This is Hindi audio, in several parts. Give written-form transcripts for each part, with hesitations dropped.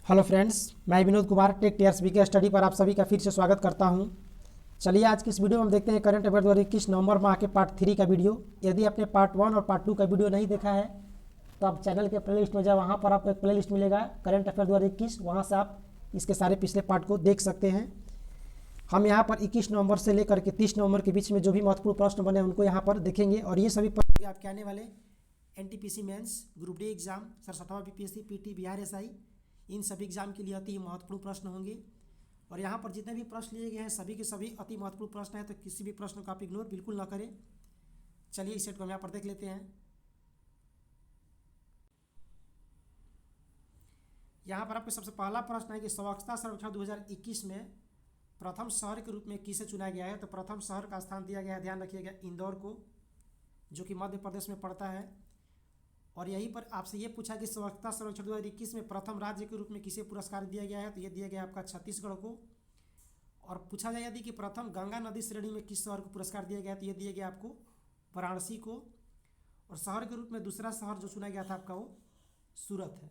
हेलो फ्रेंड्स, मैं विनोद कुमार टेक टीआरएसबी के स्टडी पर आप सभी का फिर से स्वागत करता हूं। चलिए आज की इस वीडियो में हम देखते हैं करंट अफेयर 2021 नवंबर माह के पार्ट 3 का वीडियो। यदि आपने पार्ट 1 और पार्ट 2 का वीडियो नहीं देखा है तो आप चैनल के प्लेलिस्ट में जाए, वहां पर आपको एक प्लेलिस्ट मिलेगा करंट अफेयर 2021, वहां से आप इसके सारे पिछले पार्ट को देख सकते हैं। हम यहाँ पर 21 नवंबर से लेकर के 30 नवंबर के बीच में जो भी महत्वपूर्ण प्रश्न बने उनको यहाँ पर देखेंगे, और ये सभी प्रश्न आपके आने वाले NTPC mains, group D exam, 67वां बीपीएससी, पीटी, बिहार एसआई, इन सभी एग्जाम के लिए अति महत्वपूर्ण प्रश्न होंगे। और यहाँ पर जितने भी प्रश्न लिए गए हैं सभी के सभी अति महत्वपूर्ण प्रश्न हैं, तो किसी भी प्रश्न को आप इग्नोर बिल्कुल ना करें। चलिए इस सेट को हम यहाँ पर देख लेते हैं। यहाँ पर आपको सबसे पहला प्रश्न है कि स्वच्छता सर्वेक्षण 2021 में प्रथम शहर के रूप में किसे चुना गया है। तो प्रथम शहर का स्थान दिया गया है, ध्यान रखिएगा, इंदौर को, जो कि मध्य प्रदेश में पड़ता है। और यहीं पर आपसे ये पूछा कि स्वच्छता सर्वेक्षण 2021 में प्रथम राज्य के रूप में किसे पुरस्कार दिया गया है। तो ये दिया गया आपका छत्तीसगढ़ को। और पूछा जाए यदि कि प्रथम गंगा नदी श्रेणी में किस शहर को पुरस्कार दिया गया, तो ये दिया गया आपको वाराणसी को। और शहर के रूप में दूसरा शहर जो चुना गया था आपका वो सूरत है।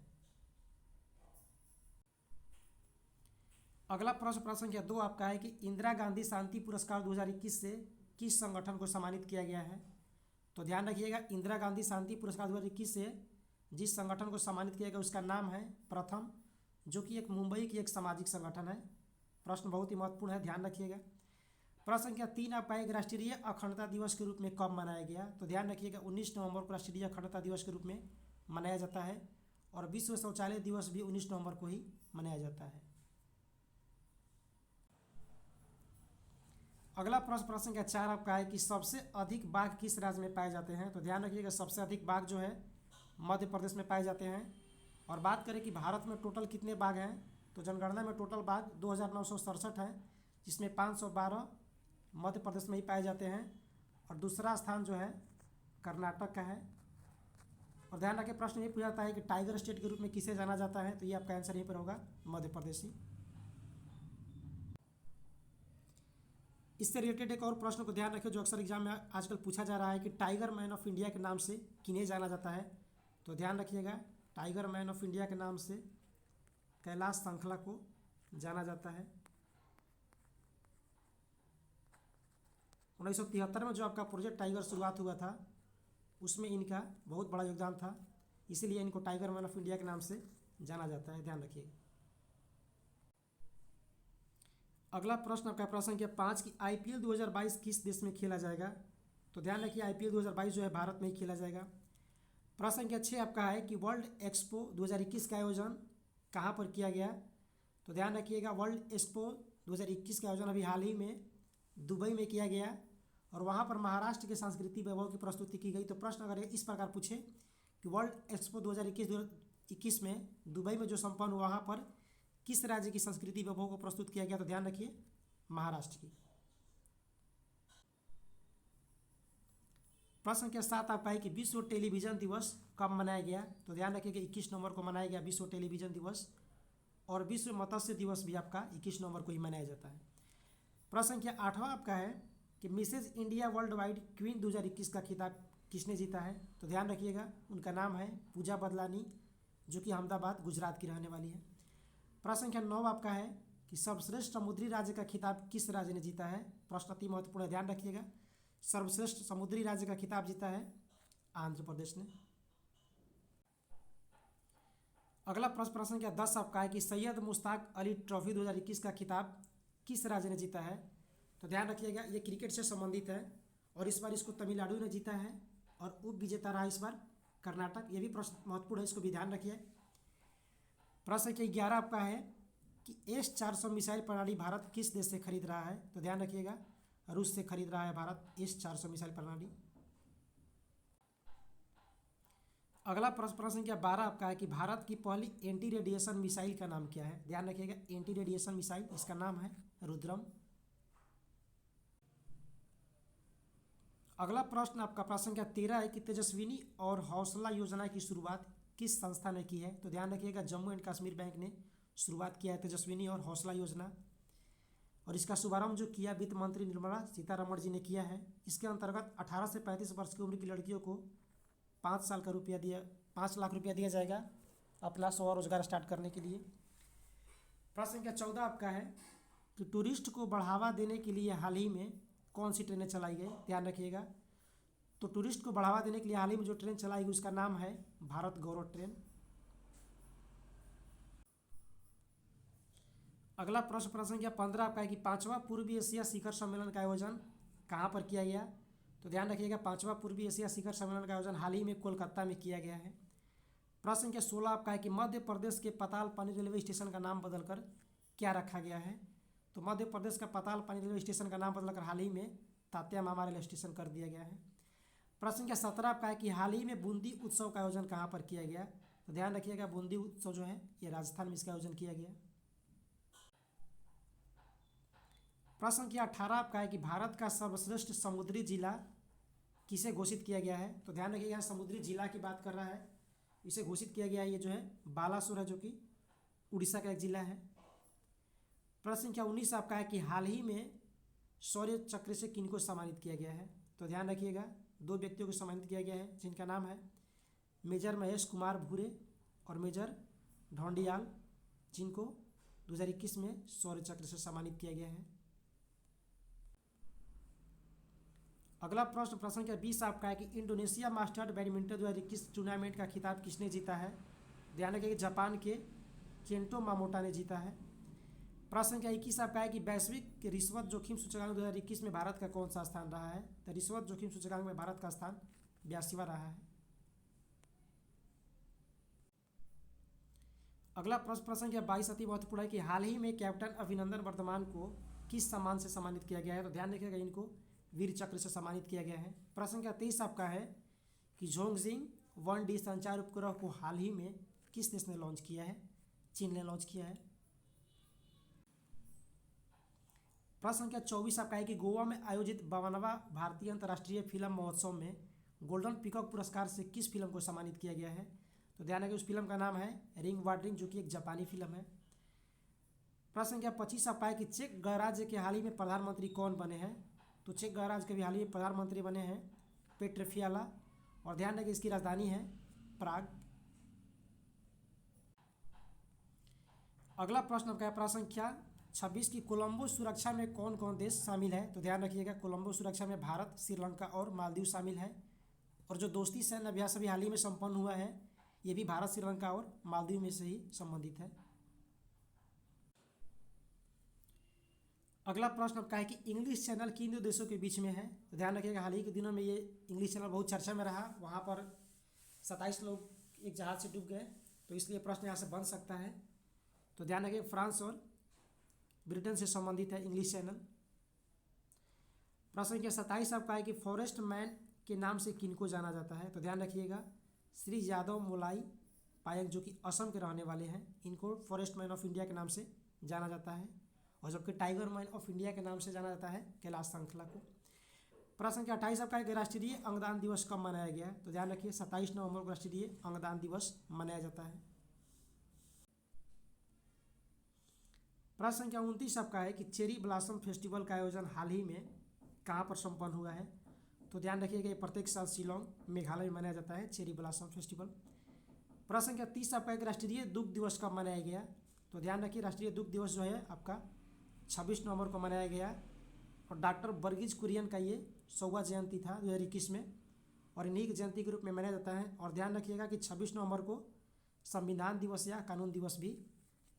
अगला प्रश्न संख्या 2 आपका है कि इंदिरा गांधी शांति पुरस्कार 2021 से किस संगठन को सम्मानित किया गया है। तो ध्यान रखिएगा, इंदिरा गांधी शांति पुरस्कार 2021 से जिस संगठन को सम्मानित किया गया उसका नाम है प्रथम, जो कि एक मुंबई की एक सामाजिक संगठन है। प्रश्न बहुत ही महत्वपूर्ण है, ध्यान रखिएगा। प्रश्न संख्या 3 आपका एक राष्ट्रीय अखंडता दिवस के रूप में कब मनाया गया। तो ध्यान रखिएगा 19 नवंबर को राष्ट्रीय अखंडता दिवस के रूप में मनाया जाता है। और विश्व शौचालय दिवस भी 19 नवंबर को ही मनाया जाता है। अगला प्रश्न संख्या 4 आपका है कि सबसे अधिक बाघ किस राज्य में पाए जाते हैं। तो ध्यान रखिएगा सबसे अधिक बाघ जो है मध्य प्रदेश में पाए जाते हैं। और बात करें कि भारत में टोटल कितने बाघ हैं, तो जनगणना में टोटल बाघ 2967 हैं, जिसमें 512 मध्य प्रदेश में ही पाए जाते हैं। और दूसरा स्थान जो है कर्नाटक का है। और ध्यान रखें प्रश्न ये पूछा जाता है कि टाइगर स्टेट के रूप में किसे जाना जाता है। तो ये आपका आंसर यहीं पर होगा, मध्य प्रदेश ही। इससे रिलेटेड एक और प्रश्न को ध्यान रखें जो अक्सर एग्जाम में आजकल पूछा जा रहा है कि टाइगर मैन ऑफ इंडिया के नाम से किन्हें जाना जाता है। तो ध्यान रखिएगा, टाइगर मैन ऑफ इंडिया के नाम से कैलाश संखला को जाना जाता है। 1973 में जो आपका प्रोजेक्ट टाइगर शुरुआत हुआ था उसमें इनका बहुत बड़ा योगदान था, इसीलिए इनको टाइगर मैन ऑफ इंडिया के नाम से जाना जाता है, ध्यान रखिएगा। अगला प्रश्न आपका प्रश्न संख्या 5 की आईपीएल 2022 किस देश में खेला जाएगा। तो ध्यान रखिए आईपीएल 2022 जो है भारत में ही खेला जाएगा। प्रश्न संख्या 6 आपका है कि वर्ल्ड एक्सपो 2021 का आयोजन कहाँ पर किया गया। तो ध्यान रखिएगा वर्ल्ड एक्सपो 2021 का आयोजन अभी हाल ही में दुबई में किया गया, और वहाँ पर महाराष्ट्र के सांस्कृतिक वैभव की प्रस्तुति की गई। तो प्रश्न अगर इस प्रकार पूछे कि वर्ल्ड एक्सपो 2021 में दुबई में जो संपन्न हुआ वहाँ पर किस राज्य की संस्कृति वैभव को प्रस्तुत किया गया, तो ध्यान रखिए महाराष्ट्र की। प्रश्न संख्या 7 आपका है कि विश्व टेलीविजन दिवस कब मनाया गया। तो ध्यान रखिए कि 21 नवंबर को मनाया गया विश्व टेलीविजन दिवस। और विश्व मत्स्य दिवस भी आपका 21 नवंबर को ही मनाया जाता है। प्रश्न संख्या 8वां आपका है कि Mrs India world wide queen 2021 का खिताब किसने जीता है। तो ध्यान रखिएगा उनका नाम है पूजा बदलानी, जो कि अहमदाबाद गुजरात की रहने वाली है। प्रश्न संख्या 9 आपका है कि सर्वश्रेष्ठ समुद्री राज्य का खिताब किस राज्य ने जीता है। प्रश्न अति महत्वपूर्ण है, ध्यान रखिएगा, सर्वश्रेष्ठ समुद्री राज्य का खिताब जीता है आंध्र प्रदेश ने। अगला प्रश्न संख्या 10 आपका है कि सैयद मुश्ताक अली ट्रॉफी 2021 का खिताब किस राज्य ने जीता है। तो ध्यान रखिएगा ये क्रिकेट से संबंधित है, और इस बार इसको तमिलनाडु ने जीता है, और उप विजेता रहा इस बार कर्नाटक। ये भी प्रश्न महत्वपूर्ण है, इसको भी ध्यान रखिए। प्रश्न संख्या 11 आपका है कि S-400 मिसाइल प्रणाली भारत किस देश से खरीद रहा है। तो ध्यान रखिएगा रूस से खरीद रहा है भारत S-400 मिसाइल प्रणाली। अगला प्रश्न संख्या 12 आपका है कि भारत की पहली एंटी रेडिएशन मिसाइल का नाम क्या है। ध्यान रखिएगा एंटी रेडिएशन मिसाइल, इसका नाम है रुद्रम। अगला प्रश्न आपका प्रश्न संख्या 13 है कि तेजस्विनी और हौसला योजना की शुरुआत किस संस्था ने की है। तो ध्यान रखिएगा जम्मू एंड कश्मीर बैंक ने शुरुआत किया है तेजस्विनी और हौसला योजना। और इसका शुभारंभ जो किया वित्त मंत्री निर्मला सीतारमण जी ने किया है। इसके अंतर्गत 18 से 35 वर्ष की उम्र की लड़कियों को 5 लाख रुपया दिया जाएगा अपना स्वरोजगार स्टार्ट करने के लिए। प्रश्न संख्या 14 आपका है कि टूरिस्ट को बढ़ावा देने के लिए हाल ही में कौन सी ट्रेनें चलाई गई, ध्यान रखिएगा। तो टूरिस्ट को बढ़ावा देने के लिए हाल ही में जो ट्रेन चलाई गई उसका नाम है भारत गौरव ट्रेन। अगला प्रश्न संख्या 15 आपका है कि 5वां पूर्वी एशिया शिखर सम्मेलन का आयोजन कहाँ पर किया गया। तो ध्यान रखिएगा 5वां पूर्वी एशिया शिखर सम्मेलन का आयोजन हाल ही में कोलकाता में किया गया है। प्रश्न संख्या 16 आपका है कि मध्य प्रदेश के पातालपानी रेलवे स्टेशन का नाम बदलकर क्या रखा गया है। तो मध्य प्रदेश का पातालपानी रेलवे स्टेशन का नाम बदलकर हाल ही में तात्या मामा रेलवे स्टेशन कर दिया गया है। प्रश्न संख्या 17 आपका है कि हाल ही में बूंदी उत्सव का आयोजन कहाँ पर किया गया। तो ध्यान रखिएगा बूंदी उत्सव जो है ये राजस्थान में इसका आयोजन किया गया। प्रश्न संख्या 18 आपका है कि भारत का सर्वश्रेष्ठ समुद्री जिला किसे घोषित किया गया है। तो ध्यान रखिएगा समुद्री जिला की बात कर रहा है, इसे घोषित किया गया है ये जो है बालासोर है, जो कि उड़ीसा का एक जिला है। प्रश्न संख्या 19 आपका है कि हाल ही में शौर्य चक्र से किनको सम्मानित किया गया है। तो ध्यान रखिएगा 2 व्यक्तियों को सम्मानित किया गया है जिनका नाम है मेजर महेश कुमार भूरे और मेजर ढोंडियाल, जिनको 2021 में शौर्य चक्र से सम्मानित किया गया है। अगला प्रश्न संख्या 20 आपका है कि इंडोनेशिया मास्टर्स बैडमिंटन 2021 टूर्नामेंट का खिताब किसने जीता है। ध्यान रखिए जापान के केंटो मामोटा ने जीता है। प्रश्न संख्या 21 आपका है कि वैश्विक रिश्वत जोखिम सूचकांक 2021 में भारत का कौन सा स्थान रहा है। तो रिश्वत जोखिम सूचकांक में भारत का स्थान 82वां रहा है। अगला प्रश्न संख्या 22 अति महत्वपूर्ण है कि हाल ही में कैप्टन अभिनंदन वर्धमान को किस सम्मान से सम्मानित किया गया है। तो ध्यान रखिएगा इनको वीर चक्र से सम्मानित किया गया है। प्रश्न संख्या 23 आपका है कि झोंगजिंग 1D संचार उपग्रह को हाल ही में किस देश ने लॉन्च किया है। चीन ने लॉन्च किया है। प्रश्न संख्या 24 आपका है कि गोवा में आयोजित 52वां भारतीय अंतर्राष्ट्रीय फिल्म महोत्सव में गोल्डन पीकॉक पुरस्कार से किस फिल्म को सम्मानित किया गया है। तो ध्यान रखिए उस फिल्म का नाम है रिंग वाटरिंग, जो कि एक जापानी फिल्म है। प्रश्न संख्या 25 आपका है कि चेक गणराज्य के हाल ही में प्रधानमंत्री कौन बने हैं। तो चेक गणराज्य के भी हाल ही में प्रधानमंत्री बने हैं पेट्र फियाला, और ध्यान रखिए इसकी राजधानी है प्राग। अगला प्रश्न आपका है प्रश्न संख्या 26 की कोलंबो सुरक्षा में कौन कौन देश शामिल है। तो ध्यान रखिएगा कोलंबो सुरक्षा में भारत, श्रीलंका और मालदीव शामिल है। और जो दोस्ती सैन्य अभ्यास अभी हाल ही में संपन्न हुआ है ये भी भारत, श्रीलंका और मालदीव में से ही संबंधित है। अगला प्रश्न आपका है कि इंग्लिश चैनल किन 2 देशों के बीच में है। तो ध्यान रखिएगा हाल ही के दिनों में ये इंग्लिश चैनल बहुत चर्चा में रहा, वहाँ पर 27 लोग एक जहाज से डूब गए, तो इसलिए प्रश्न यहाँ से बन सकता है। तो ध्यान रखिए फ्रांस और ब्रिटेन से संबंधित है इंग्लिश चैनल। प्रश्न संख्या 27 आपका है कि फॉरेस्ट मैन के नाम से किनको जाना जाता है। तो ध्यान रखिएगा श्री यादव मोलाई पायक, जो कि असम के रहने वाले हैं, इनको फॉरेस्ट मैन ऑफ इंडिया के नाम से जाना जाता है। और जबकि टाइगर मैन ऑफ इंडिया के नाम से जाना जाता है कैलाश श्रृंखला को। प्रश्न संख्या 28 आपका है कि राष्ट्रीय अंगदान दिवस कब मनाया गया है। तो ध्यान रखिए 27 नवंबर को राष्ट्रीय अंगदान दिवस मनाया जाता है। प्रश्न संख्या 29 आपका है कि चेरी ब्लॉसम फेस्टिवल का आयोजन हाल ही में कहाँ पर संपन्न हुआ है। तो ध्यान रखिएगा ये प्रत्येक साल शिलोंग मेघालय में मनाया जाता है चेरी ब्लॉसम फेस्टिवल। प्रश्न संख्या 30 आपका एक राष्ट्रीय दुग्ध दिवस कब मनाया गया। तो ध्यान रखिए राष्ट्रीय दुग्ध दिवस जो है आपका 26 नवंबर को मनाया गया, और डॉक्टर वर्गीज कुरियन का ये 100वां जयंती था 2021 में, और इन्हीं की जयंती के रूप में मनाया जाता है। और ध्यान रखिएगा कि 26 नवंबर को संविधान दिवस या कानून दिवस भी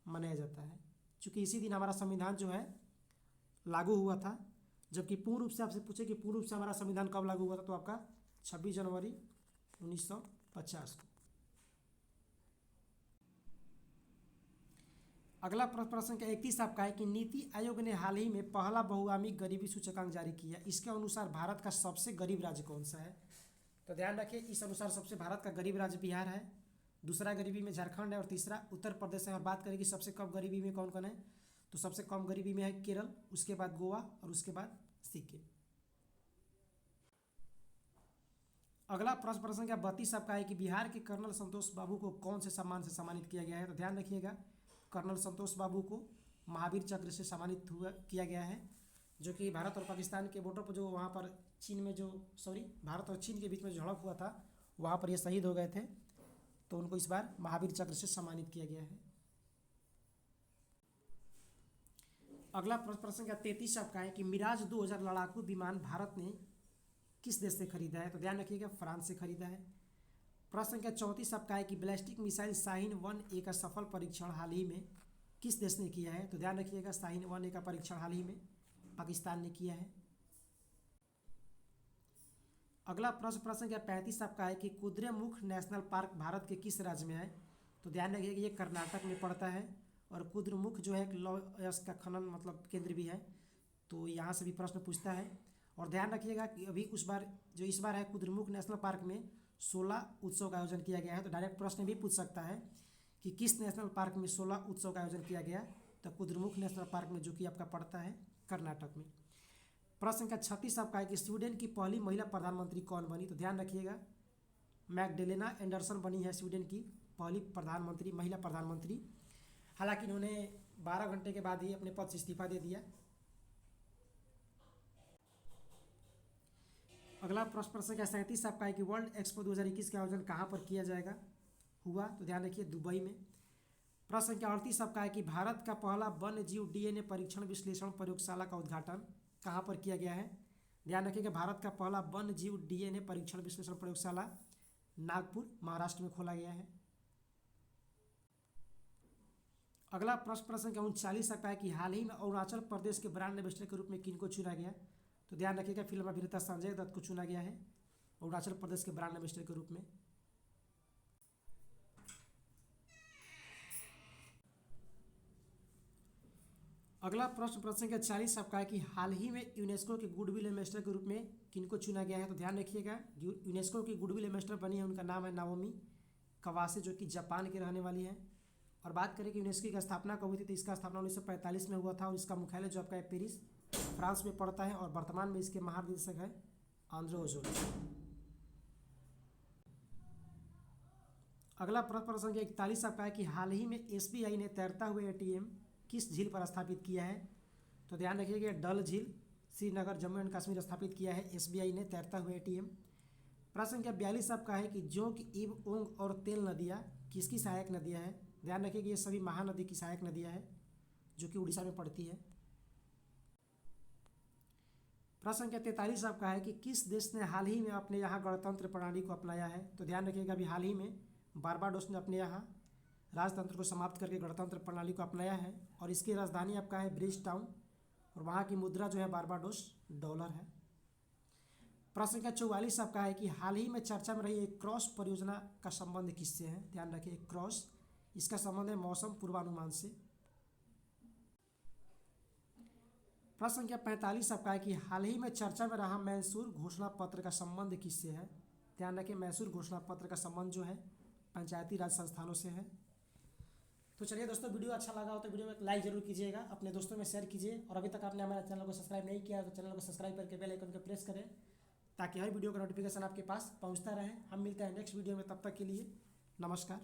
मनाया जाता है, क्योंकि इसी दिन हमारा संविधान जो है लागू हुआ था। जबकि पूर्ण रूप से आपसे पूछे कि पूर्ण रूप से हमारा संविधान कब लागू हुआ था, तो आपका 26 जनवरी 1950 को। अगला प्रश्न संख्या 31 आपका है कि नीति आयोग ने हाल ही में पहला बहुआमी गरीबी सूचकांक जारी किया, इसके अनुसार भारत का सबसे गरीब राज्य कौन सा है। तो ध्यान रखिए इस अनुसार सबसे भारत का गरीब राज्य बिहार है, दूसरा गरीबी में झारखंड है और तीसरा उत्तर प्रदेश है। और बात करें कि सबसे कम गरीबी में कौन कौन है, तो सबसे कम गरीबी में है केरल, उसके बाद गोवा और उसके बाद सिक्किम। अगला प्रश्न संख्या 32 आपका है कि बिहार के कर्नल संतोष बाबू को कौन से सम्मान से सम्मानित किया गया है। तो ध्यान रखिएगा कर्नल संतोष बाबू को महावीर चक्र से सम्मानित किया गया है, जो कि भारत और पाकिस्तान के बॉर्डर पर जो वहाँ पर चीन में भारत और चीन के बीच में झड़प हुआ था, वहाँ पर ये शहीद हो गए थे, तो उनको इस बार महावीर चक्र से सम्मानित किया गया है। अगला प्रश्न संख्या 33 आपका है कि मिराज 2000 लड़ाकू विमान भारत ने किस देश से खरीदा है? तो ध्यान रखिएगा, फ्रांस से खरीदा है। प्रश्न संख्या 34 आपका है कि बैलिस्टिक मिसाइल शाहीन 1A का सफल परीक्षण हाल ही में किस देश ने किया है? तो ध्यान रखिएगा, शाहीन 1A का परीक्षण हाल ही में पाकिस्तान ने किया है। अगला प्रश्न संख्या 35 आपका है कि कुद्रेमुख नेशनल पार्क भारत के किस राज्य में है? तो ध्यान रखिएगा, ये कर्नाटक में पड़ता है और कुद्रेमुख जो है एक लौह अयस्क का खनन मतलब केंद्र भी है, तो यहाँ से भी प्रश्न पूछता है। और ध्यान रखिएगा कि अभी इस बार है कुद्रेमुख नेशनल पार्क में 16 उत्सव का आयोजन किया गया है। तो डायरेक्ट प्रश्न भी पूछ सकता है कि किस नेशनल पार्क में 16 उत्सव का आयोजन किया गया? तो कुद्रेमुख नेशनल पार्क में, जो कि आपका पड़ता है कर्नाटक में। प्रश्न संख्या 36 आपका है कि स्वीडन की पहली महिला प्रधानमंत्री कौन बनी? तो ध्यान रखिएगा, मैगडेलेना एंडरसन बनी है स्वीडन की पहली महिला प्रधानमंत्री। हालांकि इन्होंने 12 घंटे के बाद ही अपने पद से इस्तीफा दे दिया। अगला प्रश्न संख्या 37 आपका है कि वर्ल्ड एक्सपो 2021 का आयोजन कहाँ पर किया जाएगा हुआ? तो ध्यान रखिए, दुबई में। प्रश्न संख्या 38 आपका है कि भारत का पहला वन्य जीव डीएनए परीक्षण विश्लेषण प्रयोगशाला का उद्घाटन कहाँ पर किया गया है? ध्यान रखिएगा, भारत का पहला वन्य जीव डीएनए परीक्षण विश्लेषण प्रयोगशाला नागपुर महाराष्ट्र में खोला गया है। अगला प्रश्न संख्या 39 आपका है कि हाल ही में अरुणाचल प्रदेश के ब्रांड एम्बेसडर के रूप में किनको चुना गया? तो ध्यान रखिएगा, फिल्म अभिनेता संजय दत्त को चुना गया है अरुणाचल प्रदेश के ब्रांड एम्बेसडर के रूप में। अगला प्रश्न संख्या 40 आपका है कि हाल ही में यूनेस्को के गुडविल एम्बेसडर के रूप में किनको चुना गया है? तो ध्यान रखिएगा, यूनेस्को की गुडविल एम्बेसडर बनी है, उनका नाम है नाओमी कवासे, जो कि जापान के रहने वाली है। और बात करें कि यूनेस्को की स्थापना कब हुई थी, तो इसका स्थापना 1945 में हुआ था और इसका मुख्यालय जो आपका है पेरिस फ्रांस में पड़ता है और वर्तमान में इसके महानिदेशक है आंद्रे अजौले। अगला प्रश्न संख्या 41 आपका है कि हाल ही में एसबीआई ने तैरता हुआ एटीएम किस झील पर स्थापित किया है? तो ध्यान रखिएगा, डल झील श्रीनगर जम्मू एंड कश्मीर स्थापित किया है एसबीआई ने तैरता हुआ एटीएम। प्रश्न संख्या 42 आपका है कि जोंक, इब, ओंग और तेल नदियाँ किसकी सहायक नदियाँ हैं? ध्यान रखिए कि ये सभी महानदी की सहायक नदियाँ हैं जो कि उड़ीसा में पड़ती है। प्रश्न संख्या 43 आपका है कि किस देश ने हाल ही में अपने यहाँ गणतंत्र प्रणाली को अपनाया है? तो ध्यान रखिएगा, अभी हाल ही में बारबाडोस ने अपने यहाँ राजतंत्र को समाप्त करके गणतंत्र प्रणाली को अपनाया है और इसकी राजधानी आपका है ब्रिज टाउन और वहाँ की मुद्रा जो है बारबाडोस डॉलर है। प्रश्न संख्या 44 आपका है कि हाल ही में चर्चा में रही एक क्रॉस परियोजना का संबंध किससे है? ध्यान रखिए, क्रॉस, इसका संबंध है मौसम पूर्वानुमान से। प्रश्न संख्या 45 आपका है कि हाल ही में चर्चा में रहा मैसूर घोषणा पत्र का संबंध किससे है? ध्यान रखिए, मैसूर घोषणा पत्र का संबंध जो है पंचायती राज संस्थानों से है। तो चलिए दोस्तों, वीडियो अच्छा लगा हो तो वीडियो में लाइक जरूर कीजिएगा, अपने दोस्तों में शेयर कीजिए और अभी तक आपने हमारे चैनल को सब्सक्राइब नहीं किया है तो चैनल को सब्सक्राइब करके बेल आइकन को प्रेस करें ताकि हर वीडियो का नोटिफिकेशन आपके पास पहुंचता रहे। हम मिलते हैं नेक्स्ट वीडियो में, तब तक के लिए नमस्कार।